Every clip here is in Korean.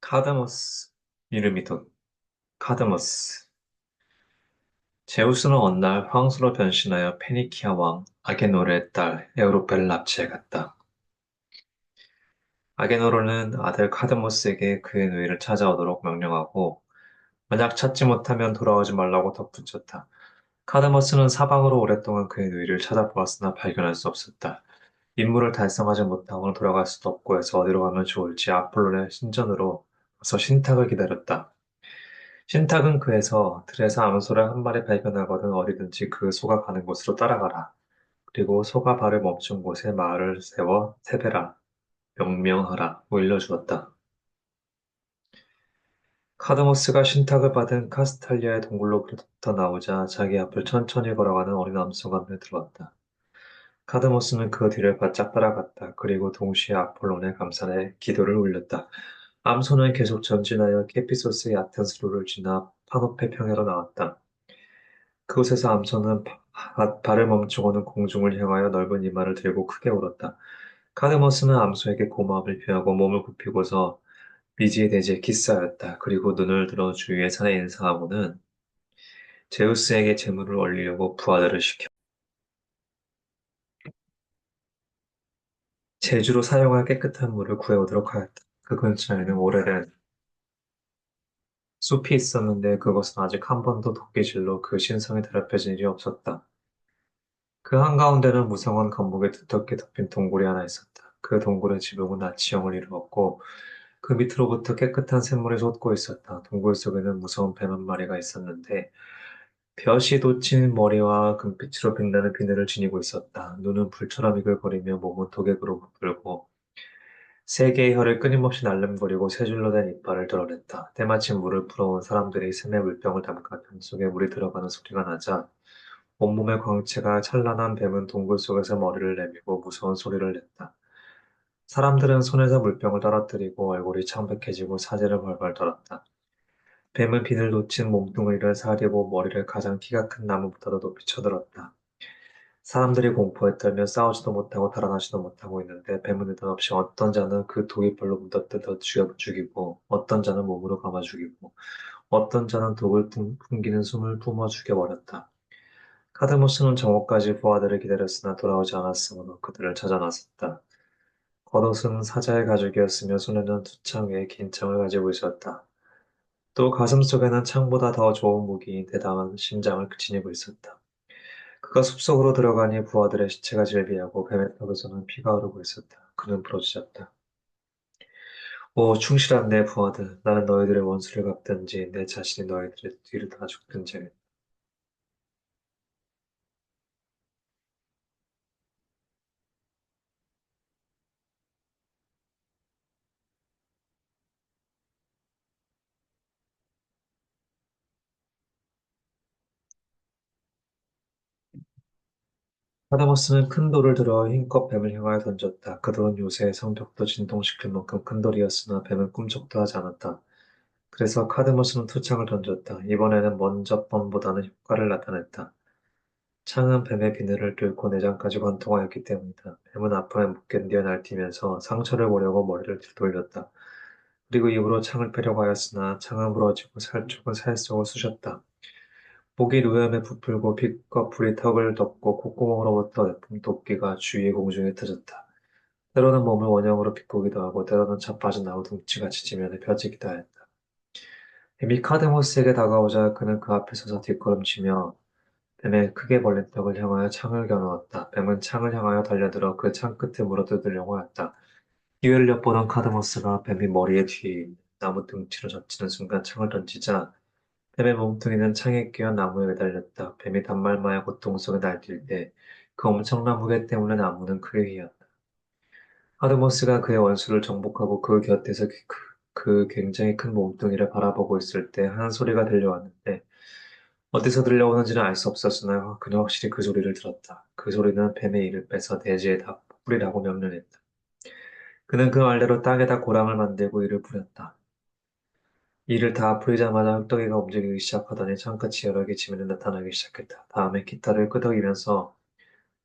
카드머스. 이름이 더 카드머스. 제우스는 어느 날 황소로 변신하여 페니키아 왕 아게노르의 딸 에우로페를 납치해 갔다. 아게노르는 아들 카드머스에게 그의 누이를 찾아오도록 명령하고 만약 찾지 못하면 돌아오지 말라고 덧붙였다. 카드머스는 사방으로 오랫동안 그의 누이를 찾아보았으나 발견할 수 없었다. 임무를 달성하지 못하고는 돌아갈 수도 없고 해서 어디로 가면 좋을지 아폴론의 신전으로 가서 신탁을 기다렸다. 신탁은 그에서 들에서 암소를 한 마리 발견하거든 어디든지 그 소가 가는 곳으로 따라가라. 그리고 소가 발을 멈춘 곳에 마을을 세워 세배라, 명명하라, 일러주었다. 카드모스가 신탁을 받은 카스탈리아의 동굴로부터 나오자 자기 앞을 천천히 걸어가는 어린 암소가 눈에 들어왔다. 카드모스는 그 뒤를 바짝 따라갔다. 그리고 동시에 아폴론의 감사에 기도를 올렸다. 암소는 계속 전진하여 케피소스의 얕은 수로를 지나 파노페 평야로 나왔다. 그곳에서 암소는 발을 멈추고는 공중을 향하여 넓은 이마를 들고 크게 울었다. 카드머스는 암소에게 고마움을 표하고 몸을 굽히고서 미지의 대지에 키스하였다. 그리고 눈을 들어 주위의 산에 인사하고는 제우스에게 제물을 올리려고 부하들을 시켜 제주로 사용할 깨끗한 물을 구해오도록 하였다. 그 근처에는 오래된 숲이 있었는데 그것은 아직 한 번도 도끼질로 그 신성에 더럽혀진 일이 없었다. 그 한가운데는 무성한 건목에 두텁게 덮인 동굴이 하나 있었다. 그 동굴의 지붕은 나치형을 이루었고 그 밑으로부터 깨끗한 샘물이 솟고 있었다. 동굴 속에는 무서운 뱀 한 마리가 있었는데 벼시 돋친 머리와 금빛으로 빛나는 비늘을 지니고 있었다. 눈은 불처럼 이글거리며 몸은 독액으로 부풀고 세 개의 혀를 끊임없이 날름거리고 세 줄로 된 이빨을 드러냈다. 때마침 물을 풀어온 사람들이 샘에 물병을 담가 병 속에 물이 들어가는 소리가 나자 온몸의 광채가 찬란한 뱀은 동굴 속에서 머리를 내밀고 무서운 소리를 냈다. 사람들은 손에서 물병을 떨어뜨리고 얼굴이 창백해지고 사제를 벌벌 떨었다. 뱀은 비늘 놓친 몸뚱이를 사리고 머리를 가장 키가 큰 나무보다도 높이 쳐들었다. 사람들이 공포에 떨며 싸우지도 못하고 달아나지도 못하고 있는데 뱀은 느닷없이 어떤 자는 그 독이펄로 묻어뜯어 죽이고 어떤 자는 몸으로 감아 죽이고 어떤 자는 독을 풍기는 숨을 뿜어 죽여버렸다. 카드모스는 정오까지 부하들을 기다렸으나 돌아오지 않았으므로 그들을 찾아 나섰다. 겉옷은 사자의 가죽이었으며 손에는 두 창 외에 긴 창을 가지고 있었다. 또 가슴속에는 창보다 더 좋은 무기인 대담한 심장을 지니고 있었다. 그가 숲속으로 들어가니 부하들의 시체가 질비하고 뱀의 턱에서는 피가 흐르고 있었다. 그는 부러지셨다. 오, 충실한 내 부하들, 나는 너희들의 원수를 갚든지 내 자신이 너희들의 뒤를 다 죽든지 하겠다. 하다머스는 큰 돌을 들어 힘껏 뱀을 향하여 던졌다. 그 돌은 요새의 성벽도 진동시킬 만큼 큰 돌이었으나 뱀은 꿈쩍도 하지 않았다. 그래서 카드머스는 투창을 던졌다. 이번에는 먼저 번보다는 효과를 나타냈다. 창은 뱀의 비늘을 뚫고 내장까지 관통하였기 때문이다. 뱀은 아픔에 못 견디어 날뛰면서 상처를 보려고 머리를 뒤돌렸다. 그리고 입으로 창을 패려고 하였으나 창은 부러지고 살쪽은 살 속을 쑤셨다. 목이 노염에 부풀고 빛과 불이 턱을 덮고 콧구멍으로부터 내뿜 도끼가 주위의 공중에 터졌다. 때로는 몸을 원형으로 비꼬기도 하고 때로는 자빠진 나무 둥치같이 지면에 펴지기도 하였다. 뱀이 카드모스에게 다가오자 그는 그 앞에 서서 뒷걸음치며 뱀의 크게 벌린 턱을 향하여 창을 겨누었다. 뱀은 창을 향하여 달려들어 그 창 끝에 물어뜯으려고 하였다. 기회를 엿보던 카드모스가 뱀이 머리에 뒤에 있는 나무 둥치로 젖히는 순간 창을 던지자 뱀의 몸뚱이는 창에 끼어 나무에 매달렸다. 뱀이 단말마의 고통 속에 날뛸 때 그 엄청난 무게 때문에 나무는 크게 휘었다. 카드모스가 그의 원수를 정복하고 그 곁에서 그 굉장히 큰 몸뚱이를 바라보고 있을 때 하는 소리가 들려왔는데 어디서 들려오는지는 알 수 없었으나 그는 확실히 그 소리를 들었다. 그 소리는 뱀의 이를 빼서 대지에다 뿌리라고 명령했다. 그는 그 말대로 땅에다 고랑을 만들고 이를 뿌렸다. 이를 다 뿌리자마자 흙덩이가 움직이기 시작하더니 창끝이 여러 개 지면에 나타나기 시작했다. 다음에 기타를 끄덕이면서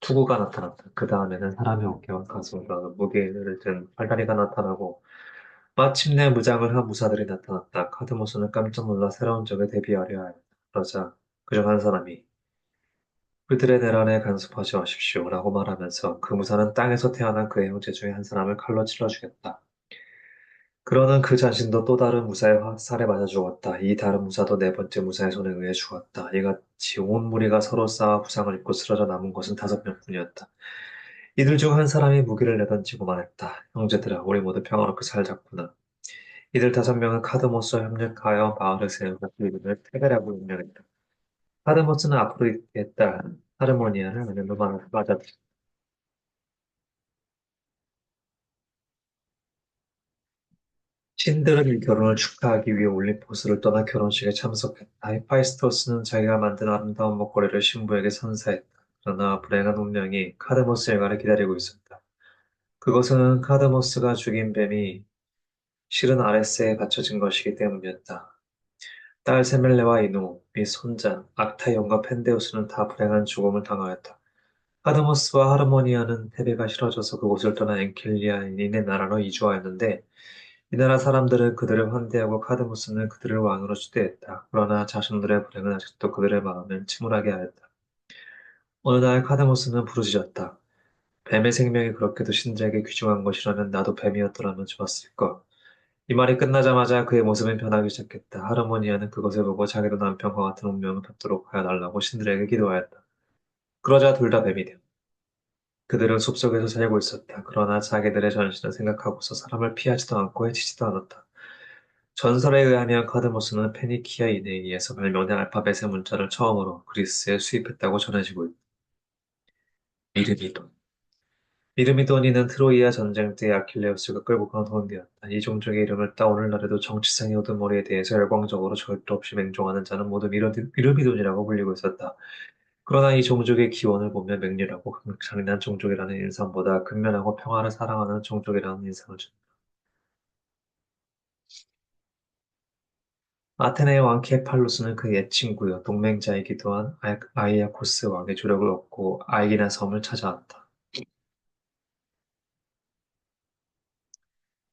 투구가 나타났다. 그 다음에는 사람의 어깨와 가슴과 무게를 든 팔다리가 나타나고 마침내 무장을 한 무사들이 나타났다. 카드모스는 깜짝 놀라 새로운 적에 대비하려 하였다. 그러자 그중 한 사람이 그들의 내란에 간섭하지 마십시오 라고 말하면서 그 무사는 땅에서 태어난 그의 형제 중에 한 사람을 칼로 찔러 죽였다. 그러는 그 자신도 또 다른 무사의 화살에 맞아 죽었다. 이 다른 무사도 네 번째 무사의 손에 의해 죽었다. 이같이 온 무리가 서로 싸워 부상을 입고 쓰러져 남은 것은 5명뿐이었다. 이들 중 한 사람이 무기를 내던지고 말했다. 형제들아, 우리 모두 평화롭게 살자꾸나. 이들 5명은 카드모스와 협력하여 마을을 세우고 그 이름을 테베라고 명명했다. 카드모스는 앞으로 있겠다. 하르모니아를 아내로 맞았다. 신들은 이 결혼을 축하하기 위해 올림포스를 떠나 결혼식에 참석했다. 하이파이스토스는 자기가 만든 아름다운 목걸이를 신부에게 선사했다. 그러나 불행한 운명이 카드모스 일가를 기다리고 있었다. 그것은 카드모스가 죽인 뱀이 실은 아레스에 갇혀진 것이기 때문이었다. 딸 세멜레와 이노, 및 손자, 악타이온과 펜데우스는 다 불행한 죽음을 당하였다. 카드모스와 하르모니아는 테베가 싫어져서 그곳을 떠나 엔킬리아인의 나라로 이주하였는데 이 나라 사람들은 그들을 환대하고 카드모스는 그들을 왕으로 추대했다. 그러나 자신들의 불행은 아직도 그들의 마음을 침울하게 하였다. 어느 날 카드모스는 부르짖었다. 뱀의 생명이 그렇게도 신들에게 귀중한 것이라면 나도 뱀이었더라면 좋았을 것. 이 말이 끝나자마자 그의 모습은 변하기 시작했다. 하르모니아는 그것을 보고 자기도 남편과 같은 운명을 받도록 하여 달라고 신들에게 기도하였다. 그러자 둘 다 뱀이 되었다. 그들은 숲속에서 살고 있었다. 그러나 자기들의 전신을 생각하고서 사람을 피하지도 않고 해치지도 않았다. 전설에 의하면 카드모스는 페니키아 이네이에서 발명된 알파벳의 문자를 처음으로 그리스에 수입했다고 전해지고 있다. 이름이돈. 이름이돈이는 트로이아 전쟁 때 아킬레우스가 끌고 간 돈이었다. 이 종족의 이름을 따 오늘날에도 정치성이 얻은 머리에 대해서 열광적으로 절도 없이 맹종하는 자는 모두 이름이돈이라고 불리고 있었다. 그러나 이 종족의 기원을 보면 맹렬하고 강력한 종족이라는 인상보다 근면하고 평화를 사랑하는 종족이라는 인상을 준다. 아테네의 왕 케팔루스는 그의 옛 친구여 동맹자이기도 한 아이아코스 왕의 조력을 얻고 아이기나 섬을 찾아왔다.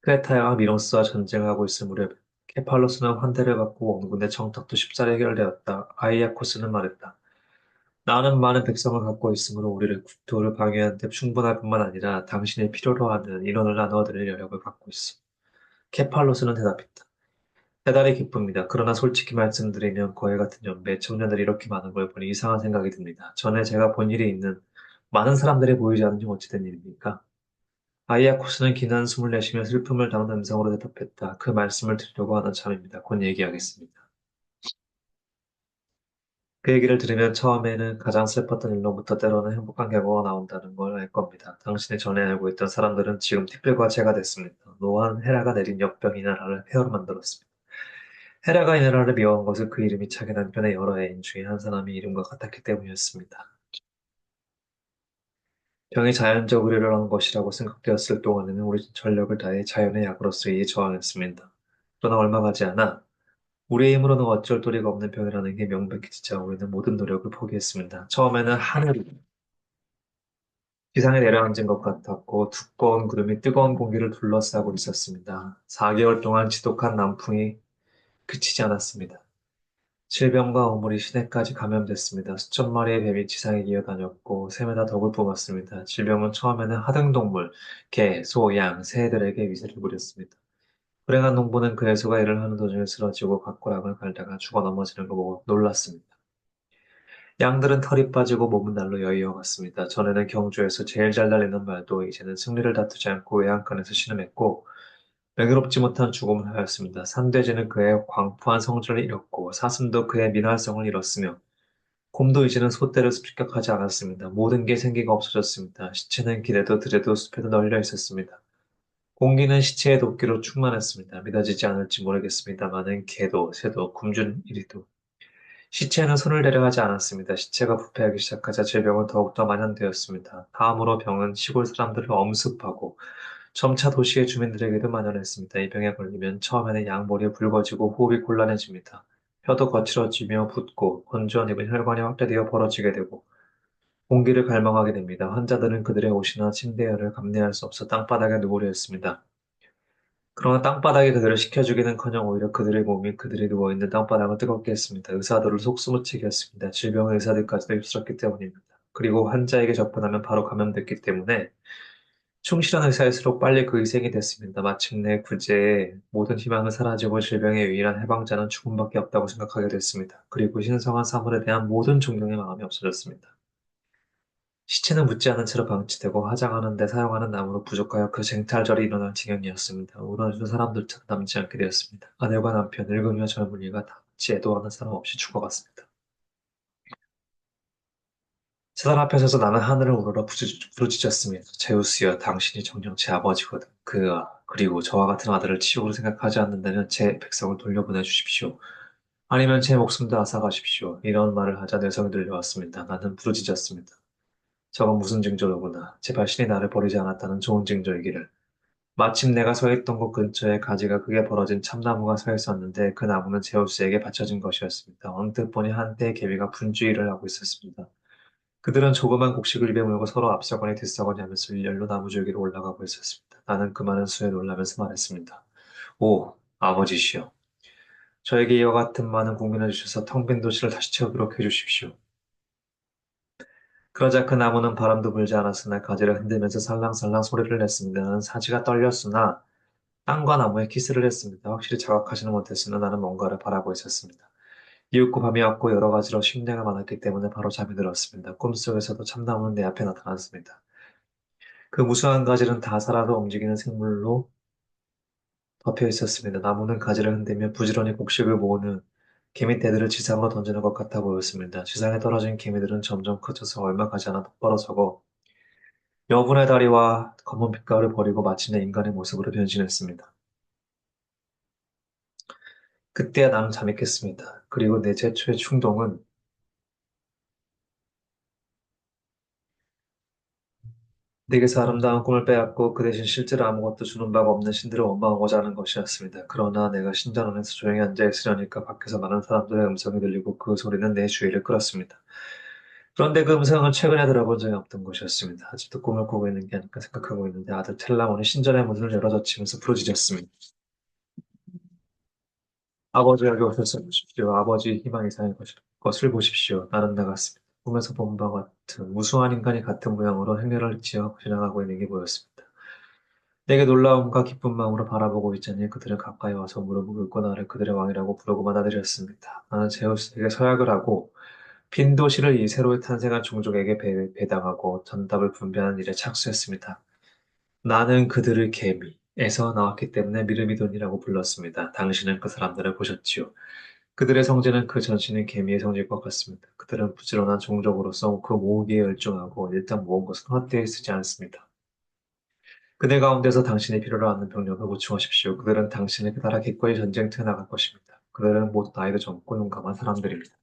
크레타야와 미노스와 전쟁하고 있을 무렵 케팔루스는 환대를 받고 원군의 청탁도 쉽사리 해결되었다. 아이아코스는 말했다. 나는 많은 백성을 갖고 있으므로 우리를 국토를 방해하는 데 충분할 뿐만 아니라 당신이 필요로 하는 인원을 나누어 드릴 여력을 갖고 있어. 케팔로스는 대답했다. 대단히 기쁩니다. 그러나 솔직히 말씀드리면 거해 같은 연배의 청년들이 이렇게 많은 걸 보니 이상한 생각이 듭니다. 전에 제가 본 일이 있는 많은 사람들이 보이지 않는 지 어찌된 일입니까? 아이아코스는 긴 한숨을 내쉬며 슬픔을 담은 음성으로 대답했다. 그 말씀을 드리려고 하는 참입니다. 곧 얘기하겠습니다. 그 얘기를 들으면 처음에는 가장 슬펐던 일로부터 때로는 행복한 결과가 나온다는 걸 알 겁니다. 당신이 전에 알고 있던 사람들은 지금 티끌과 재가 됐습니다. 노한 헤라가 내린 역병이 이 나라를 폐허로 만들었습니다. 헤라가 이 나라를 미워한 것은 그 이름이 자기 남편의 여러 애인 중에 한 사람의 이름과 같았기 때문이었습니다. 병이 자연적으로 일어난 것이라고 생각되었을 동안에는 우리 전력을 다해 자연의 약으로서 이에 저항했습니다. 그러나 얼마 가지 않아 우리의 힘으로는 어쩔 도리가 없는 병이라는 게 명백해지자 우리는 모든 노력을 포기했습니다. 처음에는 하늘이 지상에 내려앉은 것 같았고 두꺼운 구름이 뜨거운 공기를 둘러싸고 있었습니다. 4개월 동안 지독한 남풍이 그치지 않았습니다. 질병과 어물이 시내까지 감염됐습니다. 수천 마리의 뱀이 지상에 기어다녔고 샘에다 덕을 뿜었습니다. 질병은 처음에는 하등동물, 개, 소, 양, 새들에게 위세를 부렸습니다. 불행한 농부는 그의 소가 일을 하는 도중에 쓰러지고 각고락을 갈다가 죽어 넘어지는 거 보고 놀랐습니다. 양들은 털이 빠지고 몸은 날로 여의어갔습니다. 전에는 경주에서 제일 잘 달리는 말도 이제는 승리를 다투지 않고 외양간에서 신음했고 명예롭지 못한 죽음을 하였습니다. 산돼지는 그의 광포한 성질을 잃었고 사슴도 그의 민활성을 잃었으며 곰도 이제는 소떼를 습격하지 않았습니다. 모든 게 생기가 없어졌습니다. 시체는 길에도 들에도 숲에도 널려 있었습니다. 공기는 시체의 도끼로 충만했습니다. 믿어지지 않을지 모르겠습니다마는 개도, 새도, 굶준 이리도 시체에는 손을 대려 하지 않았습니다. 시체가 부패하기 시작하자 질병은 더욱더 만연되었습니다. 다음으로 병은 시골 사람들을 엄습하고 점차 도시의 주민들에게도 만연했습니다. 이 병에 걸리면 처음에는 양머리에 붉어지고 호흡이 곤란해집니다. 혀도 거칠어지며 붓고 건조한 입은 혈관이 확대되어 벌어지게 되고 공기를 갈망하게 됩니다. 환자들은 그들의 옷이나 침대열을 감내할 수 없어 땅바닥에 누우려 했습니다. 그러나 땅바닥이 그들을 식혀주기는커녕 오히려 그들의 몸이 그들이 누워있는 땅바닥을 뜨겁게 했습니다. 의사들을 속수무책이었습니다 질병은 의사들까지도 휩쓸었기 때문입니다. 그리고 환자에게 접근하면 바로 감염됐기 때문에 충실한 의사일수록 빨리 그 희생이 됐습니다. 마침내 구제에 모든 희망은 사라지고 질병의 유일한 해방자는 죽음밖에 없다고 생각하게 됐습니다. 그리고 신성한 사물에 대한 모든 존경의 마음이 없어졌습니다. 시체는 묻지 않은 채로 방치되고 화장하는 데 사용하는 나무로 부족하여 그 쟁탈절이 일어난 지경이었습니다. 울어주는 사람들조차 남지 않게 되었습니다. 아내와 남편, 늙은이와 젊은이가 다 같이 애도하는 사람 없이 죽어갔습니다. 세상 앞에 서서 나는 하늘을 우러러 부르짖었습니다. 제우스여, 당신이 정녕 제 아버지거든. 그리고 저와 같은 아들을 치욕으로 생각하지 않는다면 제 백성을 돌려보내 주십시오. 아니면 제 목숨도 앗아가십시오. 이런 말을 하자 내성이 들려왔습니다. 나는 부르짖었습니다. 저건 무슨 징조로구나. 제 발신이 나를 버리지 않았다는 좋은 징조이기를. 마침 내가 서 있던 곳 근처에 가지가 크게 벌어진 참나무가 서 있었는데 그 나무는 제우스에게 바쳐진 것이었습니다. 언뜻 보니 한때의 계비가 분주일을 하고 있었습니다. 그들은 조그만 곡식을 입에 물고 서로 앞서거니 뒤서거니 하면서 일렬로 나무줄기로 올라가고 있었습니다. 나는 그 많은 수에 놀라면서 말했습니다. 오, 아버지시여. 저에게 이와 같은 많은 국민을 주셔서 텅 빈 도시를 다시 채우도록 해주십시오. 그러자 그 나무는 바람도 불지 않았으나 가지를 흔들면서 살랑살랑 소리를 냈습니다. 나는 사지가 떨렸으나 땅과 나무에 키스를 했습니다. 확실히 자각하지는 못했으나 나는 뭔가를 바라고 있었습니다. 이윽고 밤이 왔고 여러 가지로 심령이 많았기 때문에 바로 잠이 들었습니다. 꿈속에서도 참나무는 내 앞에 나타났습니다. 그 무수한 가지는 다 살아서 움직이는 생물로 덮여 있었습니다. 나무는 가지를 흔들며 부지런히 곡식을 모으는 개미떼들을 지상으로 던지는 것 같아 보였습니다. 지상에 떨어진 개미들은 점점 커져서 얼마 가지 않아 똑바로 서고 여분의 다리와 검은 빛깔을 버리고 마침내 인간의 모습으로 변신했습니다. 그때야 나는 잠이 깼습니다. 그리고 내 최초의 충동은 내게서 아름다운 꿈을 빼앗고 그 대신 실제로 아무것도 주는 바가 없는 신들을 원망하고자 하는 것이었습니다. 그러나 내가 신전 안에서 조용히 앉아 있으려니까 밖에서 많은 사람들의 음성이 들리고 그 소리는 내 주위를 끌었습니다. 그런데 그 음성은 최근에 들어본 적이 없던 것이었습니다. 아직도 꿈을 꾸고 있는 게 아닐까 생각하고 있는데 아들 텔라몬이 신전의 문을 열어젖히면서 부르짖었습니다. 아버지 여기 오셔서 보십시오. 아버지 희망 이상의 것을 보십시오. 나는 나갔습니다. 꿈에서 본 바와 같은 무수한 인간이 같은 모양으로 행렬을 지어 지나가고 있는 게 보였습니다. 내게 놀라움과 기쁜 마음으로 바라보고 있자니 그들은 가까이 와서 무릎을 꿇고 나를 그들의 왕이라고 부르고 받아들였습니다. 나는 제우스에게 서약을 하고 빈 도시를 이 새로 탄생한 종족에게 배당하고 전답을 분배하는 일에 착수했습니다. 나는 그들을 개미에서 나왔기 때문에 미르미돈이라고 불렀습니다. 당신은 그 사람들을 보셨지요. 그들의 성질은 그 전신인 개미의 성질과 같습니다. 그들은 부지런한 종족으로서 그 모으기에 열중하고 일단 모은 것은 헛되이 쓰지 않습니다. 그들 가운데서 당신의 필요로 하는 병력을 보충하십시오. 그들은 당신의 나라 기꺼이 전쟁터에 나갈 것입니다. 그들은 모두 나이도 젊고 용감한 사람들입니다.